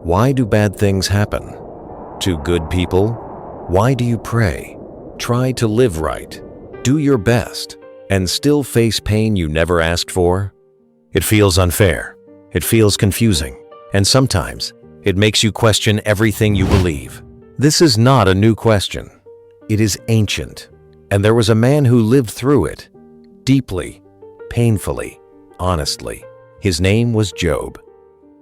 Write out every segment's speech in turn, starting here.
Why do bad things happen? To good people? Why do you pray? Try to live right, do your best, and still face pain you never asked for? It feels unfair, it feels confusing, and sometimes it makes you question everything you believe. This is not a new question. It is ancient, and there was a man who lived through it, deeply, painfully, honestly. His name was Job.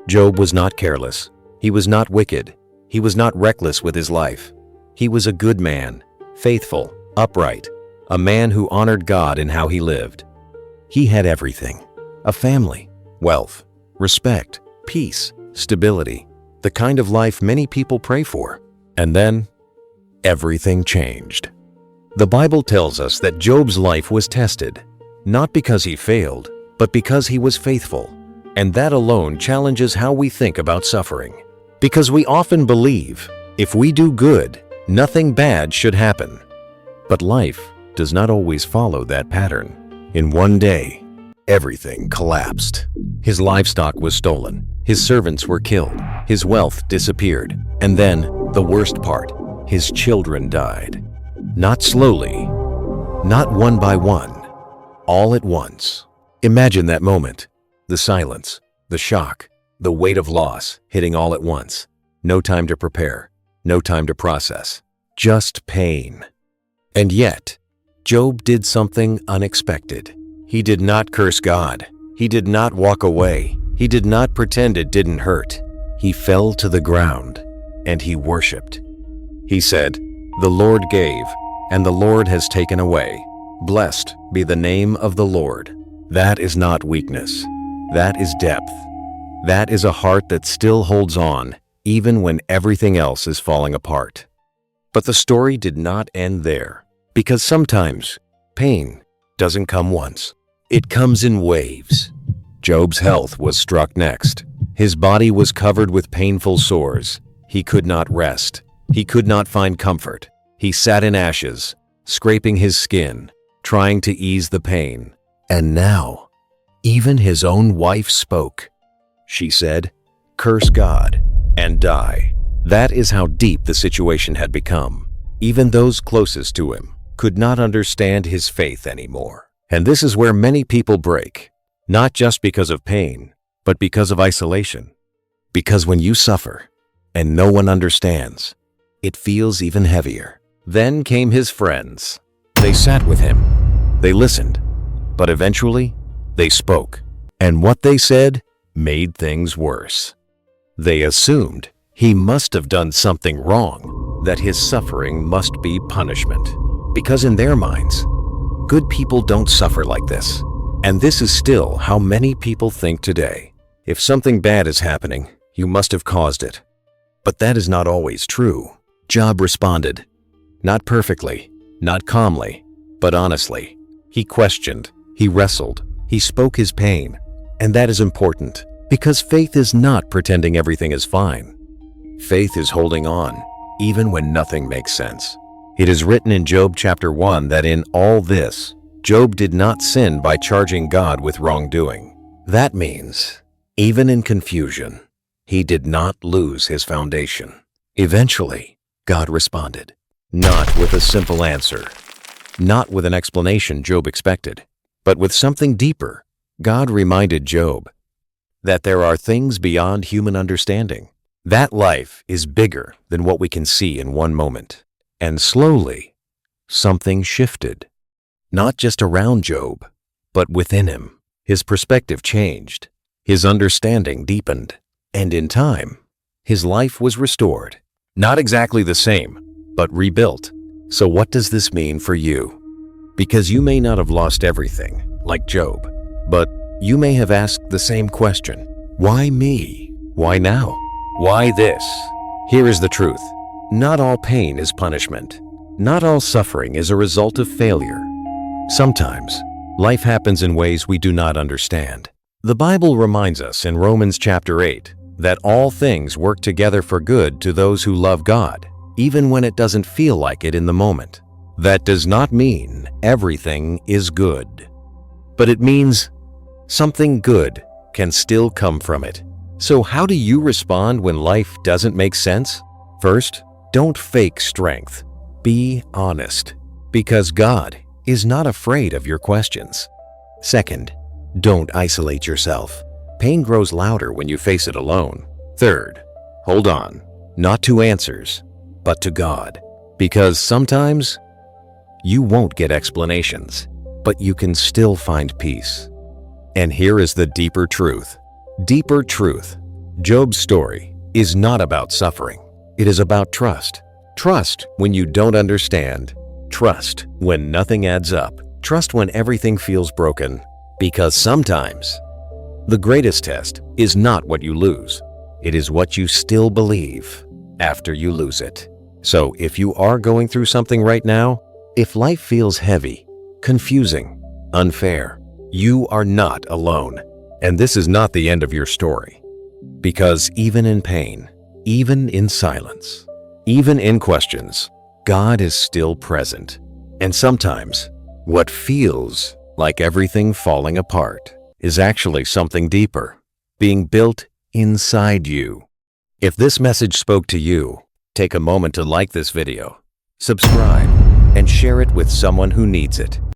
Job was not careless. He was not wicked. He was not reckless with his life. He was a good man, faithful, upright, a man who honored God in how he lived. He had everything: a family, wealth, respect, peace, stability, the kind of life many people pray for. And then, everything changed. The Bible tells us that Job's life was tested, not because he failed, but because he was faithful. And that alone challenges how we think about suffering. Because we often believe, if we do good, nothing bad should happen. But life does not always follow that pattern. In one day, everything collapsed. His livestock was stolen. His servants were killed. His wealth disappeared. And then, the worst part, his children died. Not slowly, not one by one, all at once. Imagine that moment. The silence, the shock, the weight of loss hitting all at once. No time to prepare, no time to process, just pain. And yet, Job did something unexpected. He did not curse God. He did not walk away. He did not pretend it didn't hurt. He fell to the ground and he worshiped. He said, "The Lord gave, and the Lord has taken away. Blessed be the name of the Lord." That is not weakness. That is depth. That is a heart that still holds on, even when everything else is falling apart. But the story did not end there, because sometimes pain doesn't come once. It comes in waves. Job's health was struck next. His body was covered with painful sores. He could not rest. He could not find comfort. He sat in ashes, scraping his skin, trying to ease the pain. And now, even his own wife spoke. She said, "Curse God and die." That is how deep the situation had become. Even those closest to him could not understand his faith anymore. And this is where many people break, not just because of pain, but because of isolation. Because when you suffer and no one understands, it feels even heavier. Then came his friends. They sat with him. They listened. But eventually, they spoke. And what they said made things worse. They assumed he must have done something wrong, that his suffering must be punishment. Because in their minds, good people don't suffer like this. And this is still how many people think today. If something bad is happening, you must have caused it. But that is not always true. Job responded. Not perfectly, not calmly, but honestly. He questioned, he wrestled, he spoke his pain. And that is important, because faith is not pretending everything is fine. Faith is holding on, even when nothing makes sense. It is written in Job chapter 1 that in all this, Job did not sin by charging God with wrongdoing. That means, even in confusion, he did not lose his foundation. Eventually, God responded, not with a simple answer, not with an explanation Job expected, but with something deeper. God reminded Job that there are things beyond human understanding. That life is bigger than what we can see in one moment. And slowly, something shifted. Not just around Job, but within him. His perspective changed. His understanding deepened. And in time, his life was restored. Not exactly the same, but rebuilt. So what does this mean for you? Because you may not have lost everything, like Job, but you may have asked the same question. Why me? Why now? Why this? Here is the truth. Not all pain is punishment. Not all suffering is a result of failure. Sometimes, life happens in ways we do not understand. The Bible reminds us in Romans chapter 8 that all things work together for good to those who love God, even when it doesn't feel like it in the moment. That does not mean everything is good, but it means something good can still come from it. So how do you respond when life doesn't make sense? First, don't fake strength. Be honest, because God is not afraid of your questions. Second, don't isolate yourself. Pain grows louder when you face it alone. Third, hold on, not to answers, but to God, because sometimes you won't get explanations, but you can still find peace. And here is the deeper truth. Deeper truth. Job's story is not about suffering. It is about trust. Trust when you don't understand. Trust when nothing adds up. Trust when everything feels broken. Because sometimes the greatest test is not what you lose. It is what you still believe after you lose it. So if you are going through something right now, if life feels heavy, confusing, unfair, you are not alone. And this is not the end of your story. Because even in pain, even in silence, even in questions, God is still present. And sometimes, what feels like everything falling apart is actually something deeper, being built inside you. If this message spoke to you, take a moment to like this video, subscribe, and share it with someone who needs it.